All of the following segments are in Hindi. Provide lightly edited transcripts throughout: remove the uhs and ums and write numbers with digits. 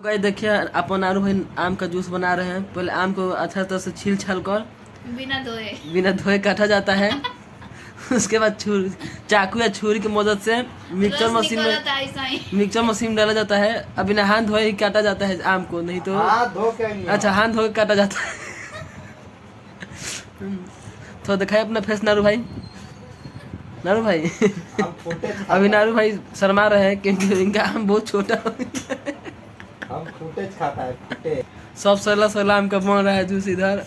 गाइस देखिए अपन आरू भाई आम का जूस बना रहे हैं। पहले आम को अच्छा तरह से छील छाल कर बिना धोए काटा जाता है। उसके बाद चाकू या छुरी की मदद से मिक्सचर मशीन में डाला जाता है। अब बिना हाथ धोए ही काटा जाता है आम को, नहीं तो अच्छा हाथ धो के काटा जाता है। तो दिखाए अपना फेस नारू भाई। अभी नारू भाई शर्मा रहे हैं क्योंकि इनका आम बहुत छोटा हो गया है। हम फुटेज खाता है फुटेज। सब सला आम का बन रहा है जूस इधर।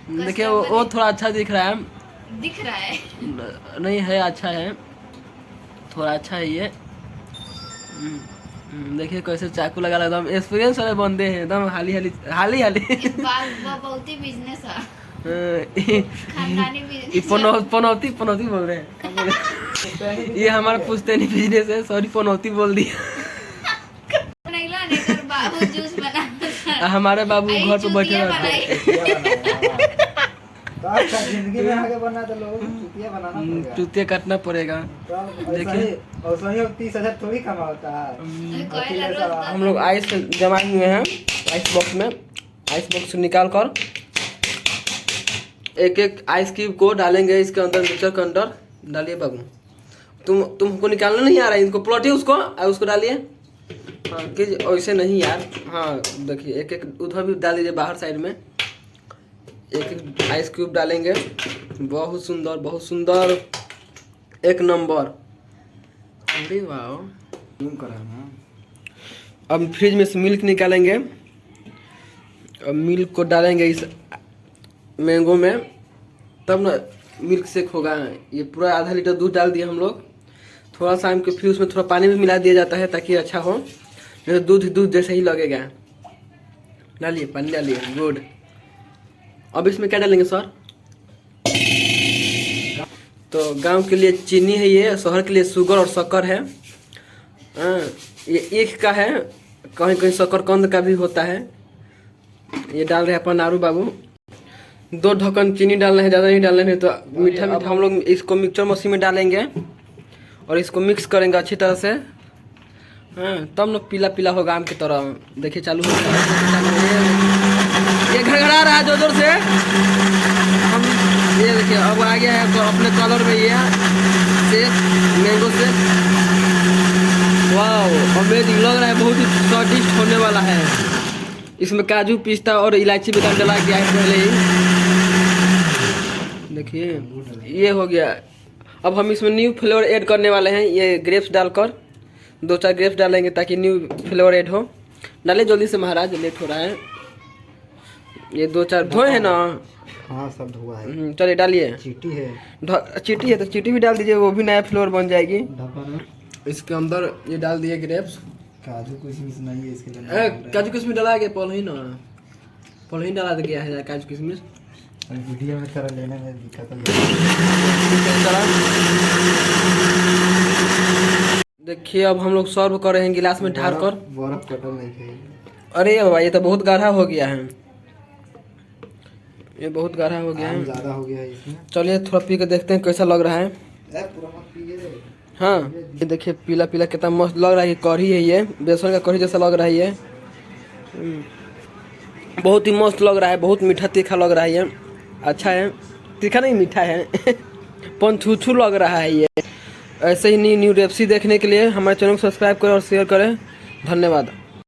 देखिए वो थोड़ा अच्छा दिख रहा है नहीं है, अच्छा है, थोड़ा अच्छा है ये। देखिए कैसे चाकू लगा एकदम एक्सपीरियंस वाले बंदे हैं, एकदम हाली बहुत ही बिजनेस है, पनौती बोल रहे हैं। ये हमारा पुश्तैनी बिजनेस है, सॉरी पनौती बोल दिया। बाबू जूस बना हमारे बाबू घर पे बैठे रहते हैं। जिंदगी में आगे बढ़ना तो लोगों को चुतिया बनाना पड़ेगा, चुतिया काटना पड़ेगा। देखिए 30,000 थोड़ी कमा होता है। हम लोग आइस जमाए हुए हैं आइस बॉक्स से निकाल कर एक आइस क्यूब को डालेंगे इसके अंदर, मिक्सर के अंदर डालिए बाबू। तुमको निकालना नहीं आ रहा है, इनको प्लॉटिए उसको डालिए। हाँ कि ऐसे नहीं यार, हाँ देखिए एक उधर भी डाल दीजिए, बाहर साइड में एक आइस क्यूब डालेंगे। बहुत सुंदर एक नंबर। अरे वाह। अब फ्रिज में से मिल्क निकालेंगे और मिल्क को डालेंगे इस मैंगो में, तब ना मिल्क शेक होगा। ये पूरा आधा लीटर दूध डाल दिया हम लोग, थोड़ा सा इनके फिर उसमें थोड़ा पानी भी मिला दिया जाता है ताकि अच्छा हो, नहीं तो दूध जैसे ही लगेगा। डालिए पानी डालिए, गुड। अब इसमें क्या डालेंगे सर? तो गांव के लिए चीनी है, ये शहर के लिए शुगर और शक्कर है। ये एक का है, कहीं कहीं शकरकंद का भी होता है। ये डाल रहे हैं अपन नारू बाबू। 2 ढक्कन चीनी डालना है, ज़्यादा नहीं डालना है, तो मीठा हम लोग इसको मिक्सचर मशीन में डालेंगे और इसको मिक्स करेंगे अच्छी तरह से। हाँ तब ना पीला होगा आम की तरह। देखिए चालू हो गया, ये घड़घड़ा रहा है जोर से। हम ये देखिए अब आ गया है तो अपने कलर में ये मैंगो से। वाह अमेजिंग लग रहा है, बहुत ही स्वादिष्ट होने वाला है। इसमें काजू पिस्ता और इलायची बादाम डला गया है पहले ही। देखिए ये हो गया। अब हम इसमें न्यू फ्लेवर ऐड करने वाले हैं। ये ग्रेप्स डालकर 2-4 ग्रेप्स डालेंगे ताकि न्यू फ्लेवर ऐड हो। डाले जल्दी से महाराज, लेट हो रहा है। ये 2-4 धोए हैं ना? हाँ सब धोआ है। चलिए डालिए। चीटी है तो चीटी भी डाल दीजिए, वो भी नया फ्लेवर बन जाएगी। इसके अंदर ये डाल दिए ग्रेप्स। काजू किशमिश नहीं है इसके लिए। काजू किशमिश डाला गया पहले ही डाला गया है काजू किशमिश। वीडियो में तरह लेने में दिक्कत है। देखिए अब हम लोग सर्व कर रहे हैं गिलास में ढार कर। बर्फ कटल नहीं है। अरे बाबा ये तो बहुत गाढ़ा हो गया है, ये बहुत गाढ़ा हो गया है, ज़्यादा हो गया है इसमें। चलिए थोड़ा पी के देखते हैं कैसा लग रहा है। हाँ ये देखिए पीला कितना मस्त लग रहा है। ये कढ़ी है, ये बेसन का कढ़ी जैसा लग रहा है। ये बहुत ही मस्त लग रहा है, बहुत मीठा तीखा लग रहा है। ये अच्छा है, तीखा नहीं मीठा है। पंछुछू लग रहा है। ये ऐसे ही न्यू रेसिपी देखने के लिए हमारे चैनल को सब्सक्राइब करें और शेयर करें। धन्यवाद।